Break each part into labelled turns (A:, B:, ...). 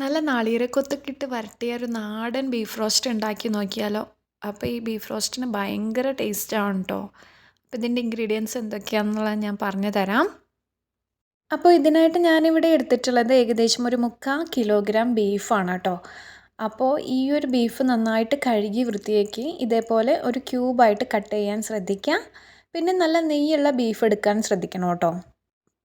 A: നല്ല നാളികേരക്കൊത്തൊക്കെ ഇട്ട് വരട്ടിയ ഒരു നാടൻ ബീഫ് റോസ്റ്റ് ഉണ്ടാക്കി നോക്കിയാലോ? അപ്പോൾ ഈ ബീഫ് റോസ്റ്റിന് ഭയങ്കര ടേസ്റ്റാണ് കേട്ടോ. അപ്പോൾ ഇതിൻ്റെ ഇൻഗ്രീഡിയൻസ് എന്തൊക്കെയാണെന്നുള്ളത് ഞാൻ പറഞ്ഞു തരാം. അപ്പോൾ ഇതിനായിട്ട് ഞാനിവിടെ എടുത്തിട്ടുള്ളത് ഏകദേശം ഒരു 3/4 കിലോഗ്രാം ബീഫാണ് കേട്ടോ. അപ്പോൾ ഈ ഒരു ബീഫ് നന്നായിട്ട് കഴുകി വൃത്തിയാക്കി ഇതേപോലെ ഒരു ക്യൂബായിട്ട് കട്ട് ചെയ്യാൻ ശ്രദ്ധിക്കുക. പിന്നെ നല്ല നെയ്യുള്ള ബീഫ് എടുക്കാൻ ശ്രദ്ധിക്കണം കേട്ടോ.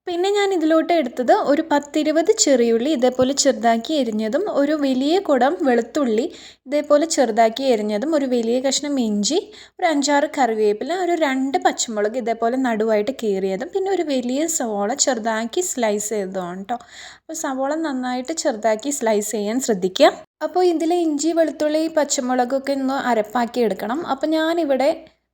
A: പിന്നെ ഞാൻ ഇതിലോട്ട് എടുത്തത് ഒരു 10-20 ചെറിയുള്ളി ഇതേപോലെ ചെറുതാക്കി എരിഞ്ഞതും, ഒരു വലിയ കുടം വെളുത്തുള്ളി ഇതേപോലെ ചെറുതാക്കി എരിഞ്ഞതും, ഒരു വലിയ കഷ്ണം ഇഞ്ചി, ഒരു 5-6 കറിവേപ്പില, ഒരു 2 പച്ചമുളക് ഇതേപോലെ നടുവായിട്ട് കീറിയതും, പിന്നെ ഒരു വലിയ സവോള ചെറുതാക്കി സ്ലൈസ് ചെയ്തതാണ് കേട്ടോ. അപ്പോൾ സവോള നന്നായിട്ട് ചെറുതാക്കി സ്ലൈസ് ചെയ്യാൻ ശ്രദ്ധിക്കുക. അപ്പോൾ ഇതിൽ ഇഞ്ചി വെളുത്തുള്ളി പച്ചമുളകൊക്കെ ഒന്ന് അരപ്പാക്കി എടുക്കണം. അപ്പോൾ ഞാനിവിടെ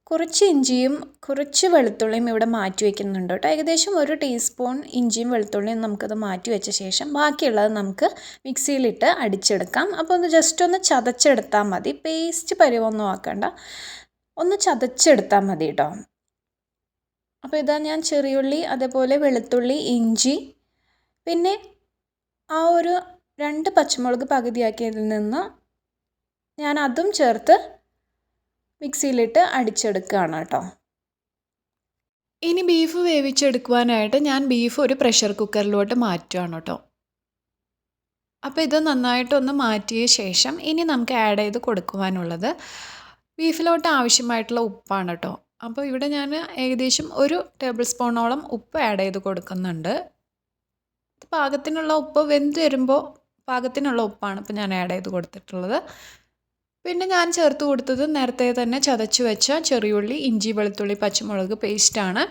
A: കുറച്ച് ഇഞ്ചിയും കുറച്ച് വെളുത്തുള്ളിയും ഇവിടെ മാറ്റി വയ്ക്കുന്നുണ്ട് കേട്ടോ. ഏകദേശം ഒരു ടീസ്പൂൺ ഇഞ്ചിയും വെളുത്തുള്ളിയും നമുക്കത് മാറ്റി വെച്ച ശേഷം ബാക്കിയുള്ളത് നമുക്ക് മിക്സിയിലിട്ട് അടിച്ചെടുക്കാം. അപ്പോൾ ഒന്ന് ജസ്റ്റ് ഒന്ന് ചതച്ചെടുത്താൽ മതി, പേസ്റ്റ് പരുവൊന്നും ആക്കണ്ട, ഒന്ന് ചതച്ചെടുത്താൽ മതി കേട്ടോ. അപ്പോൾ ഇതാ ഞാൻ ചെറിയുള്ളി അതേപോലെ വെളുത്തുള്ളി ഇഞ്ചി പിന്നെ ആ ഒരു 2 പച്ചമുളക് പകുതിയാക്കിയതിൽ നിന്ന് ഞാൻ അതും ചേർത്ത് മിക്സിയിലിട്ട് അടിച്ചെടുക്കുകയാണ് കേട്ടോ. ഇനി ബീഫ് വേവിച്ചെടുക്കുവാനായിട്ട് ഞാൻ ബീഫ് ഒരു പ്രഷർ കുക്കറിലോട്ട് മാറ്റുകയാണ് കേട്ടോ. അപ്പോൾ ഇത് നന്നായിട്ടൊന്ന് മാറ്റിയ ശേഷം ഇനി നമുക്ക് ആഡ് ചെയ്ത് കൊടുക്കുവാനുള്ളത് ബീഫിലോട്ട് ആവശ്യമായിട്ടുള്ള ഉപ്പാണ് കേട്ടോ. അപ്പോൾ ഇവിടെ ഞാൻ ഏകദേശം ഒരു ടേബിൾ സ്പൂണോളം ഉപ്പ് ആഡ് ചെയ്ത് കൊടുക്കുന്നുണ്ട്. പാകത്തിനുള്ള ഉപ്പ് വെന്ത് വരുമ്പോൾ പാകത്തിനുള്ള ഉപ്പാണ് ഇപ്പോൾ ഞാൻ ആഡ് ചെയ്ത് കൊടുത്തിട്ടുള്ളത്. പിന്നെ ഞാൻ ചേർത്ത് കൊടുത്തത് നേരത്തെ തന്നെ ചതച്ച് വെച്ച ചെറിയുള്ളി ഇഞ്ചി വെളുത്തുള്ളി പച്ചമുളക് പേസ്റ്റാണ്.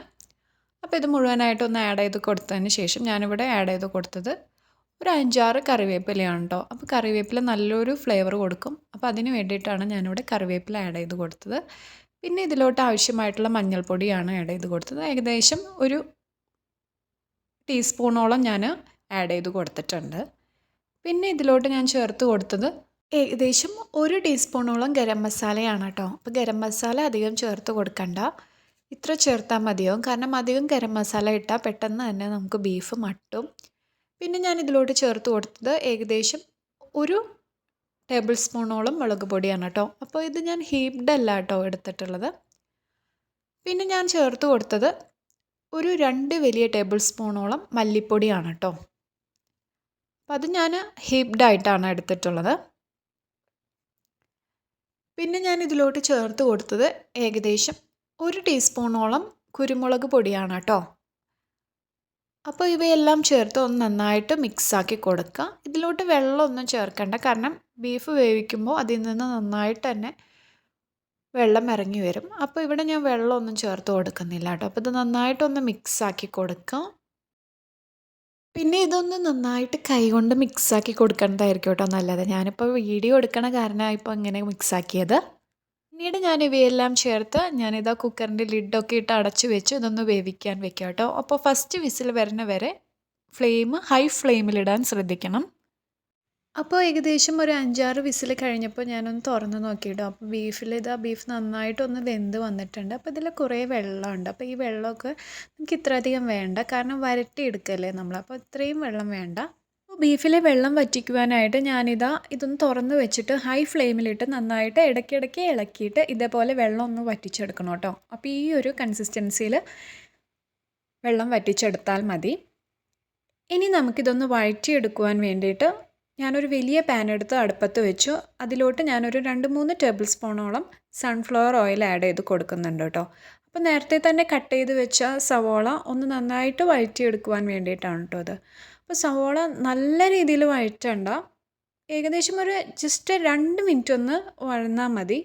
A: അപ്പോൾ ഇത് മുഴുവനായിട്ടൊന്ന് ആഡ് ചെയ്ത് കൊടുത്തതിന് ശേഷം ഞാനിവിടെ ആഡ് ചെയ്ത് കൊടുത്തത് ഒരു 5-6 കറിവേപ്പിലയാണ് കേട്ടോ. അപ്പോൾ കറിവേപ്പില നല്ലൊരു ഫ്ലേവർ കൊടുക്കും. അപ്പോൾ അതിന് വേണ്ടിയിട്ടാണ് ഞാനിവിടെ കറിവേപ്പില ആഡ് ചെയ്ത് കൊടുത്തത്. പിന്നെ ഇതിലോട്ട് ആവശ്യമായിട്ടുള്ള മഞ്ഞൾപ്പൊടിയാണ് ആഡ് ചെയ്ത് കൊടുത്തത്. ഏകദേശം ഒരു ടീസ്പൂണോളം ഞാൻ ആഡ് ചെയ്ത് കൊടുത്തിട്ടുണ്ട്. പിന്നെ ഇതിലോട്ട് ഞാൻ ചേർത്ത് കൊടുത്തത് ഏകദേശം ഒരു ടീസ്പൂണോളം ഗരം മസാലയാണ് കേട്ടോ. അപ്പോൾ ഗരം മസാല അധികം ചേർത്ത് കൊടുക്കണ്ട, ഇത്ര ചേർത്താൽ മതിയാവും. കാരണം അധികം ഗരം മസാല ഇട്ടാൽ പെട്ടെന്ന് തന്നെ നമുക്ക് ബീഫ് മട്ടും. പിന്നെ ഞാൻ ഇതിലോട്ട് ചേർത്ത് കൊടുത്തത് ഏകദേശം ഒരു ടേബിൾ സ്പൂണോളം മുളക് പൊടിയാണ് കേട്ടോ. അപ്പോൾ ഇത് ഞാൻ ഹീപ്ഡ് അല്ല കേട്ടോ എടുത്തിട്ടുള്ളത്. പിന്നെ ഞാൻ ചേർത്ത് കൊടുത്തത് ഒരു 2 വലിയ ടേബിൾ സ്പൂണോളം മല്ലിപ്പൊടിയാണ് കേട്ടോ. അപ്പോൾ അത് ഞാൻ ഹീപ്ഡ് ആയിട്ടാണ് എടുത്തിട്ടുള്ളത്. പിന്നെ ഞാൻ ഇതിലോട്ട് ചേർത്ത് കൊടുത്തത് ഏകദേശം ഒരു ടീസ്പൂണോളം കുരുമുളക് പൊടിയാണ് കേട്ടോ. അപ്പോൾ ഇവയെല്ലാം ചേർത്ത് ഒന്ന് നന്നായിട്ട് മിക്സാക്കി കൊടുക്കുക. ഇതിലോട്ട് വെള്ളമൊന്നും ചേർക്കണ്ട, കാരണം ബീഫ് വേവിക്കുമ്പോൾ അതിൽ നിന്ന് നന്നായിട്ട് തന്നെ വെള്ളം ഇറങ്ങി വരും. അപ്പോൾ ഇവിടെ ഞാൻ വെള്ളമൊന്നും ചേർത്ത് കൊടുക്കുന്നില്ല കേട്ടോ. അപ്പോൾ ഇത് നന്നായിട്ടൊന്ന് മിക്സാക്കി കൊടുക്കുക. പിന്നെ ഇതൊന്ന് നന്നായിട്ട് കൈകൊണ്ട് മിക്സാക്കി കൊടുക്കേണ്ടതായിരിക്കും കേട്ടോ നല്ലത്. ഞാനിപ്പോൾ വീഡിയോ എടുക്കണ കാരണമാണ് ഇപ്പോൾ ഇങ്ങനെ മിക്സാക്കിയത്. പിന്നീട് ഞാൻ ഇവയെല്ലാം ചേർത്ത് ഞാനിതാ കുക്കറിൻ്റെ ലിഡൊക്കെ ഇട്ട് അടച്ച് വെച്ച് ഇതൊന്ന് വേവിക്കാൻ വെക്കാം കേട്ടോ. അപ്പോൾ ഫസ്റ്റ് വിസിൽ വരുന്ന വരെ ഹൈ ഫ്ലെയിമിലിടാൻ ശ്രദ്ധിക്കണം. അപ്പോൾ ഏകദേശം ഒരു 5-6 വിസിൽ കഴിഞ്ഞപ്പോൾ ഞാനൊന്ന് തുറന്ന് നോക്കിയിട്ടോ. അപ്പോൾ ബീഫ് നന്നായിട്ടൊന്ന് വെന്ത് വന്നിട്ടുണ്ട്. അപ്പോൾ ഇതിൽ കുറേ വെള്ളമുണ്ട്. അപ്പോൾ ഈ വെള്ളമൊക്കെ നമുക്ക് ഇത്രയധികം വേണ്ട, കാരണം വരട്ടിയെടുക്കല്ലേ നമ്മൾ. അപ്പോൾ ഇത്രയും വെള്ളം വേണ്ട. അപ്പോൾ ബീഫിലെ വെള്ളം വറ്റിക്കുവാനായിട്ട് ഇതൊന്ന് തുറന്ന് വെച്ചിട്ട് ഹൈ ഫ്ലെയിമിലിട്ട് നന്നായിട്ട് ഇടയ്ക്കിടയ്ക്ക് ഇളക്കിയിട്ട് ഇതേപോലെ വെള്ളം ഒന്ന് വറ്റിച്ചെടുക്കണം കേട്ടോ. അപ്പോൾ ഈ ഒരു കൺസിസ്റ്റൻസിയിൽ വെള്ളം വറ്റിച്ചെടുത്താൽ മതി. ഇനി നമുക്കിതൊന്ന് വഴറ്റിയെടുക്കുവാൻ വേണ്ടിയിട്ട് ഞാനൊരു വലിയ പാൻ എടുത്ത് അടുപ്പത്ത് വെച്ചു. അതിലോട്ട് ഞാനൊരു 2-3 ടേബിൾ സ്പൂണോളം സൺഫ്ലവർ ഓയിൽ ആഡ് ചെയ്ത് കൊടുക്കുന്നുണ്ട് കേട്ടോ. അപ്പോൾ നേരത്തെ തന്നെ കട്ട് ചെയ്ത് വെച്ച സവോള ഒന്ന് നന്നായിട്ട് വഴറ്റിയെടുക്കുവാൻ വേണ്ടിയിട്ടാണ് കേട്ടോ അത്. അപ്പോൾ സവോള നല്ല രീതിയിൽ വഴറ്റണ്ട, ഏകദേശം ഒരു ജസ്റ്റ് 2 മിനിറ്റ് ഒന്ന് വഴന്നാൽ മതി.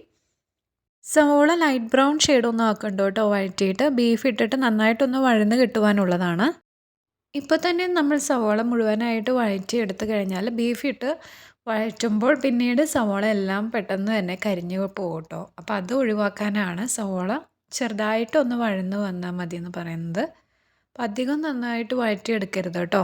A: സവോള ലൈറ്റ് ബ്രൗൺ ഷെയ്ഡൊന്നും ആക്കണ്ട കേട്ടോ. വഴറ്റിയിട്ട് ബീഫ് ഇട്ടിട്ട് നന്നായിട്ടൊന്ന് വഴന്ന് കിട്ടുവാനുള്ളതാണ്. ഇപ്പോൾ തന്നെ നമ്മൾ സവോള മുഴുവനായിട്ട് വഴറ്റിയെടുത്ത് കഴിഞ്ഞാൽ ബീഫ് വഴറ്റുമ്പോൾ പിന്നീട് സവോള എല്ലാം പെട്ടെന്ന് തന്നെ കരിഞ്ഞു പോകും കേട്ടോ. അപ്പോൾ അത് ഒഴിവാക്കാനാണ് സവോള ചെറുതായിട്ടൊന്ന് വഴന്ന് വന്നാൽ മതി എന്ന് പറയുന്നത്. അപ്പോൾ അധികം നന്നായിട്ട് വഴറ്റിയെടുക്കരുത് കേട്ടോ.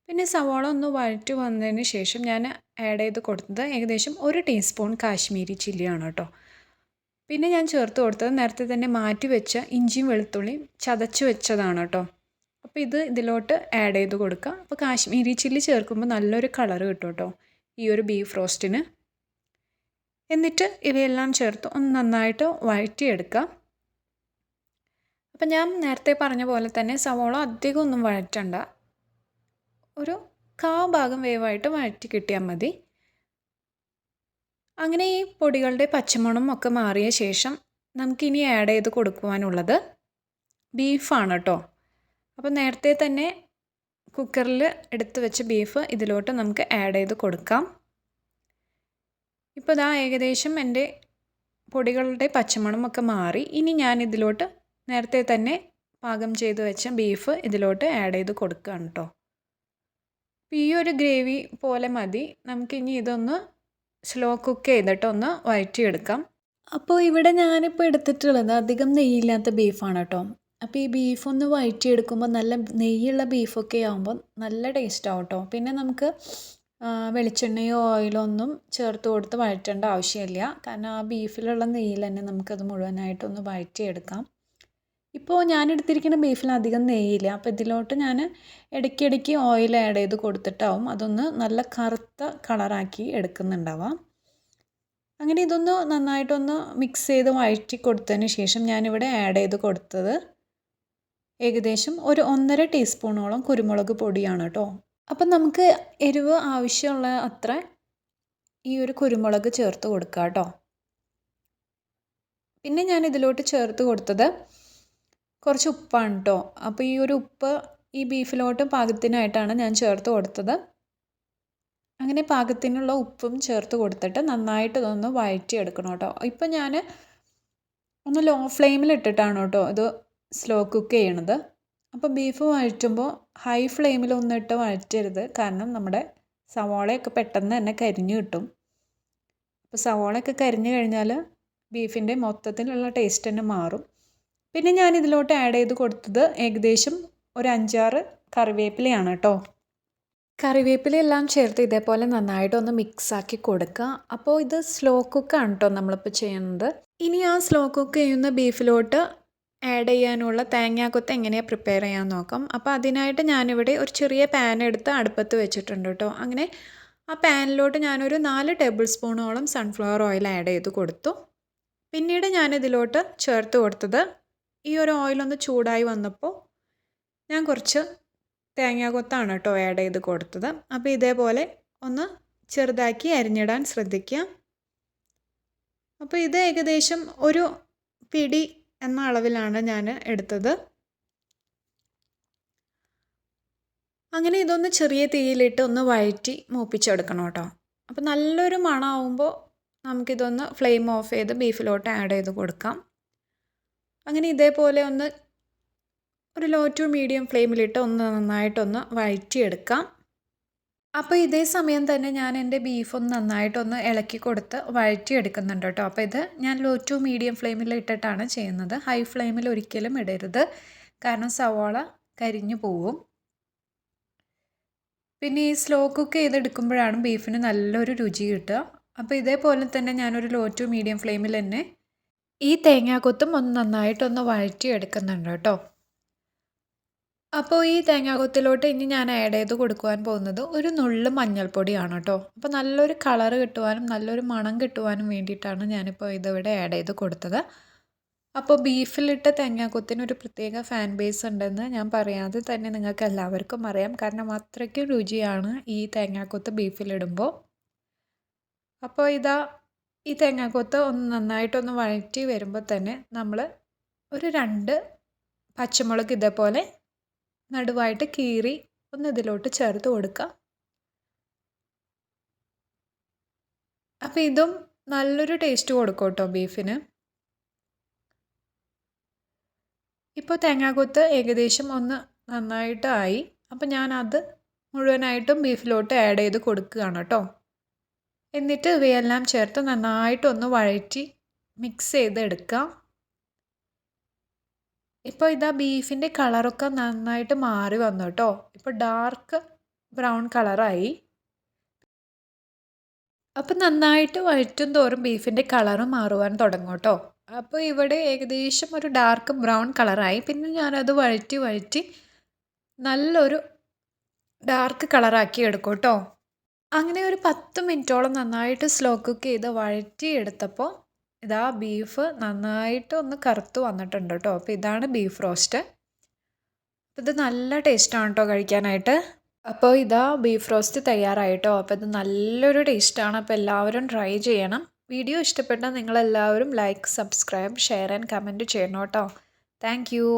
A: പിന്നെ സവോള ഒന്ന് വഴറ്റി വന്നതിന് ശേഷം ഞാൻ ആഡ് ചെയ്ത് കൊടുത്തത് ഏകദേശം ഒരു ടീസ്പൂൺ കാശ്മീരി ചില്ലിയാണ് കേട്ടോ. പിന്നെ ഞാൻ ചേർത്ത് കൊടുത്തത് നേരത്തെ തന്നെ മാറ്റി വെച്ച ഇഞ്ചിയും വെളുത്തുള്ളിയും ചതച്ച് വെച്ചതാണ് കേട്ടോ. അപ്പോൾ ഇത് ഇതിലോട്ട് ആഡ് ചെയ്ത് കൊടുക്കാം. അപ്പോൾ കാശ്മീരി ചില്ലി ചേർക്കുമ്പോൾ നല്ലൊരു കളർ കിട്ടും കേട്ടോ ഈ ഒരു ബീഫ് റോസ്റ്റിന്. എന്നിട്ട് ഇവയെല്ലാം ചേർത്ത് ഒന്ന് നന്നായിട്ട് വഴറ്റിയെടുക്കാം. അപ്പം ഞാൻ നേരത്തെ പറഞ്ഞ പോലെ തന്നെ സവോള അധികം ഒന്നും വഴറ്റണ്ട, ഒരു ഭാഗം വേവായിട്ട് വഴറ്റി കിട്ടിയാൽ മതി. അങ്ങനെ ഈ പൊടികളുടെ പച്ചമണം ഒക്കെ മാറിയ ശേഷം നമുക്കിനി ആഡ് ചെയ്ത് കൊടുക്കുവാനുള്ളത് ബീഫാണ് കേട്ടോ. അപ്പോൾ നേരത്തെ തന്നെ കുക്കറിൽ എടുത്ത് വെച്ച ബീഫ് ഇതിലോട്ട് നമുക്ക് ആഡ് ചെയ്ത് കൊടുക്കാം. ഇപ്പോൾ ഇതാ ഏകദേശം എൻ്റെ പൊടികളുടെ പച്ചമണമൊക്കെ മാറി. ഇനി ഞാൻ ഇതിലോട്ട് നേരത്തെ തന്നെ പാകം ചെയ്ത് വെച്ച ബീഫ് ഇതിലോട്ട് ആഡ് ചെയ്ത് കൊടുക്കുകയാണ് കേട്ടോ. ഈ ഒരു ഗ്രേവി പോലെ മതി. നമുക്കിനി ഇതൊന്ന് സ്ലോ കുക്ക് ചെയ്തിട്ട് ഒന്ന് വഴറ്റിയെടുക്കാം. അപ്പോൾ ഇവിടെ ഞാനിപ്പോൾ എടുത്തിട്ടുള്ളത് അധികം നെയ്യില്ലാത്ത ബീഫാണ് കേട്ടോ. അപ്പോൾ ഈ ബീഫ് ഒന്ന് വഴറ്റിയെടുക്കുമ്പോൾ നല്ല നെയ്യുള്ള ബീഫൊക്കെ ആകുമ്പോൾ നല്ല ടേസ്റ്റ് ആവും കേട്ടോ. പിന്നെ നമുക്ക് വെളിച്ചെണ്ണയോ ഓയിലോ ഒന്നും ചേർത്ത് കൊടുത്ത് വഴറ്റേണ്ട ആവശ്യമില്ല. കാരണം ആ ബീഫിലുള്ള നെയ്യിൽ തന്നെ നമുക്കത് മുഴുവനായിട്ടൊന്ന് വഴറ്റിയെടുക്കാം. ഇപ്പോൾ ഞാൻ എടുത്തിരിക്കുന്ന ബീഫിൽ അധികം നെയ്യില്ല. അപ്പോൾ ഇതിലോട്ട് ഞാൻ ഇടയ്ക്കിടയ്ക്ക് ഓയിൽ ആഡ് ചെയ്ത് കൊടുത്തിട്ടാവും അതൊന്ന് നല്ല കറുത്ത കളറാക്കി എടുക്കുന്നുണ്ടാവാം. അങ്ങനെ ഇതൊന്ന് നന്നായിട്ടൊന്ന് മിക്സ് ചെയ്ത് വഴറ്റി കൊടുത്തതിന് ശേഷം ഞാനിവിടെ ആഡ് ചെയ്ത് കൊടുത്തത് ഏകദേശം ഒരു 1.5 ടീസ്പൂണോളം കുരുമുളക് പൊടിയാണ് കേട്ടോ. അപ്പം നമുക്ക് എരിവ് ആവശ്യമുള്ള അത്ര ഈ ഒരു കുരുമുളക് ചേർത്ത് കൊടുക്കുക കേട്ടോ. പിന്നെ ഞാൻ ഇതിലോട്ട് ചേർത്ത് കൊടുത്തത് കുറച്ച് ഉപ്പാണ് കേട്ടോ. അപ്പോൾ ഈ ഒരു ഉപ്പ് ഈ ബീഫിലോട്ട് പാകത്തിനായിട്ടാണ് ഞാൻ ചേർത്ത് കൊടുത്തത്. അങ്ങനെ പാകത്തിനുള്ള ഉപ്പും ചേർത്ത് കൊടുത്തിട്ട് നന്നായിട്ട് ഇതൊന്ന് വഴറ്റിയെടുക്കണം കേട്ടോ. ഇപ്പം ഞാൻ ഒന്ന് ലോ ഫ്ലെയിമിൽ ഇട്ടിട്ടാണ് കേട്ടോ ഇത് സ്ലോ കുക്ക് ചെയ്യണത്. അപ്പോൾ ബീഫ് വഴറ്റുമ്പോൾ ഹൈ ഫ്ലെയിമിലൊന്നും ഇട്ട് വഴറ്റരുത്. കാരണം നമ്മുടെ സവാളയൊക്കെ പെട്ടെന്ന് തന്നെ കരിഞ്ഞു കിട്ടും. അപ്പോൾ സവാളയൊക്കെ കരിഞ്ഞു കഴിഞ്ഞാൽ ബീഫിൻ്റെ മൊത്തത്തിലുള്ള ടേസ്റ്റ് തന്നെ മാറും. പിന്നെ ഞാൻ ഇതിലോട്ട് ആഡ് ചെയ്ത് കൊടുത്തത് ഏകദേശം ഒരു 5-6 കറിവേപ്പിലയാണ് കേട്ടോ. കറിവേപ്പിലയെല്ലാം ചേർത്ത് ഇതേപോലെ നന്നായിട്ടൊന്ന് മിക്സാക്കി കൊടുക്കുക. അപ്പോൾ ഇത് സ്ലോ കുക്കാണ് കേട്ടോ നമ്മളിപ്പോൾ ചെയ്യുന്നത്. ഇനി ആ സ്ലോ കുക്ക് ചെയ്യുന്ന ബീഫിലോട്ട് ആഡ് ചെയ്യാനുള്ള തേങ്ങാക്കൊത്ത് എങ്ങനെയാണ് പ്രിപ്പയർ ചെയ്യാൻ നോക്കാം. അപ്പോൾ അതിനായിട്ട് ഞാനിവിടെ ഒരു ചെറിയ പാൻ എടുത്ത് അടുപ്പത്ത് വെച്ചിട്ടുണ്ട് കേട്ടോ. അങ്ങനെ ആ പാനിലോട്ട് ഞാനൊരു 4 ടേബിൾ സ്പൂണോളം സൺഫ്ലവർ ഓയിൽ ആഡ് ചെയ്ത് കൊടുത്തു. പിന്നീട് ഞാനിതിലോട്ട് ചേർത്ത് കൊടുത്തത് ഈ ഒരു ഓയിലൊന്ന് ചൂടായി വന്നപ്പോൾ ഞാൻ കുറച്ച് തേങ്ങാക്കൊത്താണ് കേട്ടോ ആഡ് ചെയ്ത് കൊടുത്തത്. അപ്പോൾ ഇതേപോലെ ഒന്ന് ചെറുതാക്കി അരിഞ്ഞിടാൻ ശ്രദ്ധിക്കുക. അപ്പോൾ ഇത് ഏകദേശം ഒരു പിടി എന്ന അളവിലാണ് ഞാൻ എടുത്തത്. അങ്ങനെ ഇതൊന്ന് ചെറിയ തീയിലിട്ട് ഒന്ന് വഴറ്റി മൂപ്പിച്ചെടുക്കണം കേട്ടോ. അപ്പോൾ നല്ലൊരു മണമാവുമ്പോൾ നമുക്കിതൊന്ന് ഫ്ലെയിം ഓഫ് ചെയ്ത് ബീഫിലോട്ട് ആഡ് ചെയ്ത് കൊടുക്കാം. അങ്ങനെ ഇതേപോലെ ഒന്ന് ഒരു ലോ ടു മീഡിയം ഫ്ലെയിമിലിട്ട് ഒന്ന് നന്നായിട്ടൊന്ന് വഴറ്റിയെടുക്കാം. അപ്പോൾ ഇതേ സമയം തന്നെ ഞാൻ എൻ്റെ ബീഫ് ഒന്ന് നന്നായിട്ടൊന്ന് ഇളക്കി കൊടുത്ത് വഴറ്റിയെടുക്കുന്നുണ്ട് കേട്ടോ. അപ്പോൾ ഇത് ഞാൻ ലോ ടു മീഡിയം ഫ്ലെയിമിൽ ഇട്ടിട്ടാണ് ചെയ്യുന്നത്. ഹൈ ഫ്ലെയിമിൽ ഒരിക്കലും ഇടരുത്, കാരണം സവാള കരിഞ്ഞു പോവും. പിന്നെ ഈ സ്ലോ കുക്ക് ചെയ്തെടുക്കുമ്പോഴാണ് ബീഫിന് നല്ലൊരു രുചി കിട്ടുക. അപ്പോൾ ഇതേപോലെ തന്നെ ഞാനൊരു ലോ ടു മീഡിയം ഫ്ലെയിമിൽ തന്നെ ഈ തേങ്ങാക്കൊത്തും ഒന്ന് നന്നായിട്ടൊന്ന് വഴറ്റിയെടുക്കുന്നുണ്ട് കേട്ടോ. അപ്പോൾ ഈ തേങ്ങാക്കൊത്തിലോട്ട് ഇനി ഞാൻ ആഡ് ചെയ്ത് കൊടുക്കുവാൻ പോകുന്നത് ഒരു നുള്ള് മഞ്ഞൾപ്പൊടിയാണ് കേട്ടോ. അപ്പോൾ നല്ലൊരു കളറ് കിട്ടുവാനും നല്ലൊരു മണം കിട്ടുവാനും വേണ്ടിയിട്ടാണ് ഞാനിപ്പോൾ ഇതിവിടെ ആഡ് ചെയ്ത് കൊടുത്തത്. അപ്പോൾ ബീഫിലിട്ട തേങ്ങാക്കൊത്തിനൊരു പ്രത്യേക ഫാൻ ബേസ് ഉണ്ടെന്ന് ഞാൻ പറയാതെ തന്നെ നിങ്ങൾക്ക് എല്ലാവർക്കും അറിയാം. കാരണം അത്രയ്ക്കും രുചിയാണ് ഈ തേങ്ങാക്കൊത്ത് ബീഫിലിടുമ്പോൾ. അപ്പോൾ ഇതാ ഈ തേങ്ങാക്കൊത്ത് ഒന്ന് നന്നായിട്ടൊന്ന് വഴറ്റി വരുമ്പോൾ തന്നെ നമ്മൾ ഒരു 2 പച്ചമുളക് ഇതേപോലെ നടുവായിട്ട് കീറി ഒന്ന് ഇതിലോട്ട് ചേർത്ത് കൊടുക്കുക. അപ്പോൾ ഇതും നല്ലൊരു ടേസ്റ്റ് കൊടുക്കും കേട്ടോ ബീഫിന്. ഇപ്പോൾ തേങ്ങാക്കൊത്ത് ഏകദേശം ഒന്ന് നന്നായിട്ടായി. അപ്പോൾ ഞാനത് മുഴുവനായിട്ടും ബീഫിലോട്ട് ആഡ് ചെയ്ത് കൊടുക്കുകയാണ് കേട്ടോ. എന്നിട്ട് ഇവയെല്ലാം ചേർത്ത് നന്നായിട്ടൊന്ന് വഴറ്റി മിക്സ് ചെയ്തെടുക്കാം. ഇപ്പോൾ ഇതാ ബീഫിൻ്റെ കളറൊക്കെ നന്നായിട്ട് മാറി വന്നു കേട്ടോ. ഇപ്പോൾ ഡാർക്ക് ബ്രൗൺ കളറായി. അപ്പോൾ നന്നായിട്ട് വഴറ്റും തോറും ബീഫിൻ്റെ കളറ് മാറുവാൻ തുടങ്ങും കേട്ടോ. അപ്പോൾ ഇവിടെ ഏകദേശം ഒരു ഡാർക്ക് ബ്രൗൺ കളറായി. പിന്നെ ഞാനത് വഴറ്റി നല്ലൊരു ഡാർക്ക് കളറാക്കി എടുക്കും കേട്ടോ. അങ്ങനെ ഒരു 10 മിനിറ്റോളം നന്നായിട്ട് സ്ലോ കുക്ക് ചെയ്ത് വഴറ്റിയെടുത്തപ്പോൾ ഇതാ ബീഫ് നന്നായിട്ട് ഒന്ന് കറുത്ത് വന്നിട്ടുണ്ട് കേട്ടോ. അപ്പോൾ ഇതാണ് ബീഫ് റോസ്റ്റ്. ഇത് നല്ല ടേസ്റ്റാണ് കേട്ടോ കഴിക്കാനായിട്ട്. അപ്പോൾ ഇതാ ബീഫ് റോസ്റ്റ് തയ്യാറായിട്ടോ. അപ്പോൾ ഇത് നല്ലൊരു ടേസ്റ്റാണ്. അപ്പോൾ എല്ലാവരും ട്രൈ ചെയ്യണം. വീഡിയോ ഇഷ്ടപ്പെട്ടാൽ നിങ്ങളെല്ലാവരും like, subscribe, share and comment ചെയ്യണം കേട്ടോ. Thank you.